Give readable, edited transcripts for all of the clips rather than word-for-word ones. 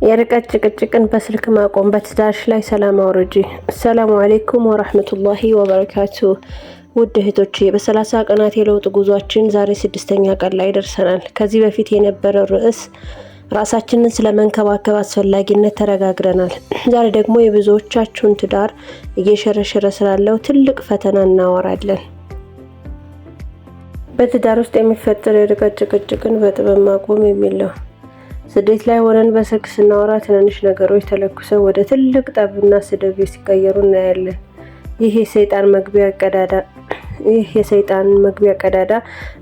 የርቀት ጭቅጭቅን በስልክ ማቆም በትዳርሽ ላይ ሰላም አውርጂ። ሰላም አለይኩም ወራህመቱላሂ ወበረካቱ። ውድ እህቶቼ በ30 ቀናት የለውጥ ጉዟችን ዛሬ 6ኛ ቀን ላይ ደርሰናል። ከዚህ በፊት የነበረው ርዕስ ራሳችንን ስለመንከባከብ አስፈላጊነት ተረጋግረናል። ዛሬ ደግሞ የብዙዎቻችሁን ትዳር እየሸረሸረ ስላለው ትልቅ ፈተና እናወራለን። በትዳር ውስጥ የሚፈጠር የርቀት ጭቅጭቅን በጥበብ ማቆም የሚል ነው። ስደት ላይ ሆነን በስልክ ስናወራ ትንንሽ ነገሮች ተለኩሰው ወደ ትልቅ ጠብና ስድብ ሲቀየሩ እናያለን። ይህ የሰይጣን መግቢያ ቀዳዳ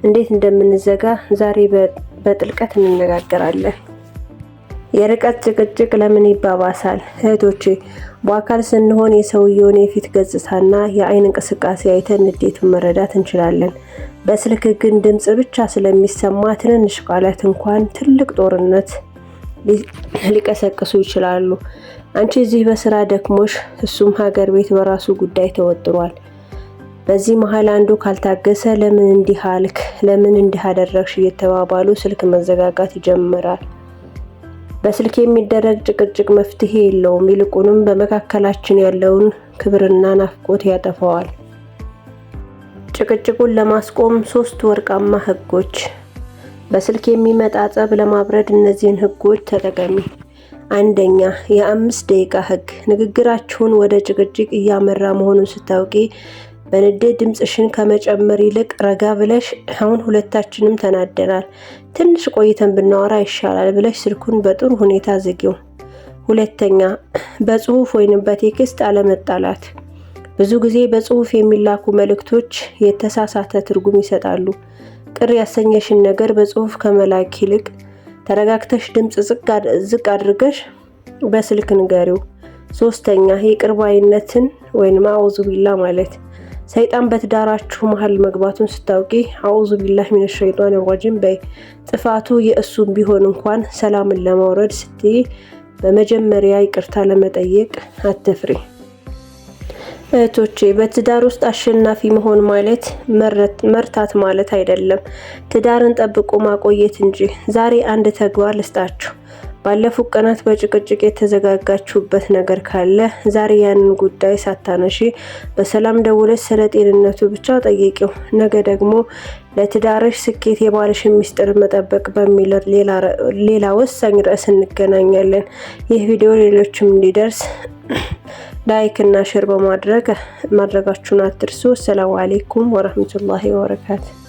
እንዴት እንደምንዘጋ ዛሬ በጥልቀት እንነጋገራለን። የርቀት ጭቅጭቅ ለምን ይባባሳል? እህቶቼ በአካል ስንሆን የሰውየውን የፊት ገጽታና የአይን እንቅስቃሴ አይተን ንዴቱን መረዳት እንችላለን። በስልክ ግን ድምጽ ብቻ ስለሚሰማ ትንንሽ ቃላት እንኳን ትልቅ ጦርነት ሊቀሰቅሱ ይችላሉ። አንቺ እዚህ በስራ ደክሞሽ፣ እሱም ሀገር ቤት በራሱ ጉዳይ ተወጥሯል። በዚህ መሃል አንዱ ካልታገሰ ለምን እንዲህ አልክ፣ ለምን እንዲህ አደረግሽ እየተባባሉ ስልክ መዘጋጋት ይጀምራል። በስልክ የሚደረግ ጭቅጭቅ መፍትሄ የለውም፣ ይልቁንም በመካከላችን ያለውን ክብርና ናፍቆት ያጠፋዋል። ጭቅጭቁን ለማስቆም 3 ወርቃማ ህጎች። በስልክ የሚመጣ ጸብ ለማብረድ እነዚህን ህጎች ተጠቀሚ። አንደኛ፣ የ5 ደቂቃ ህግ። ንግግራችሁን ወደ ጭቅጭቅ እያመራ መሆኑን ስታውቂ በንዴት ድምጽሽን ከመጨመር ይልቅ ረጋ ብለሽ አሁን ሁለታችንም ተናደናል፣ ትንሽ ቆይተን ብናወራ ይሻላል ብለሽ ስልኩን በጥሩ ሁኔታ ዝጊው። ሁለተኛ፣ በጽሁፍ ወይንም በቴክስት አለመጣላት። ብዙ ጊዜ በጽሁፍ የሚላኩ መልእክቶች የተሳሳተ ትርጉም ይሰጣሉ። ቅር ያሰኘሽን ነገር በጽሁፍ ከመላክ ይልቅ ተረጋግተሽ ድምጽ ዝቅ አድርገሽ በስልክ ንገሪው። ሶስተኛ፣ ይቅር ባይነትን ወይንም አውዙ ቢላ ማለት። ሰይጣን በትዳራችሁ መሃል መግባቱን ስታውቂ አውዙ ቢላህ ሚነ ሸይጣን ረጂም በይ። ጥፋቱ የእሱም ቢሆን እንኳን ሰላምን ለማውረድ ስትይ በመጀመሪያ ይቅርታ ለመጠየቅ አትፍሪ። እህቶቼ በትዳር ውስጥ አሸናፊ መሆን ማለት መርታት ማለት አይደለም፣ ትዳርን ጠብቆ ማቆየት እንጂ። ዛሬ አንድ ተግባር ልስጣችሁ። ባለፉት ቀናት በጭቅጭቅ የተዘጋጋችሁበት ነገር ካለ ዛሬ ያንን ጉዳይ ሳታነሺ በሰላም ደውለሽ ስለ ጤንነቱ ብቻ ጠይቂው። ነገ ደግሞ ለትዳርሽ ስኬት የባልሽን ሚስጥር መጠበቅ በሚል ሌላ ወሳኝ ርዕስ እንገናኛለን። ይህ ቪዲዮ ሌሎችም እንዲደርስ ላይክ እና ሼር ማድረጋችሁን አትርሱ። ሰላም አለይኩም ወራህመቱላሂ ወበረካቱ።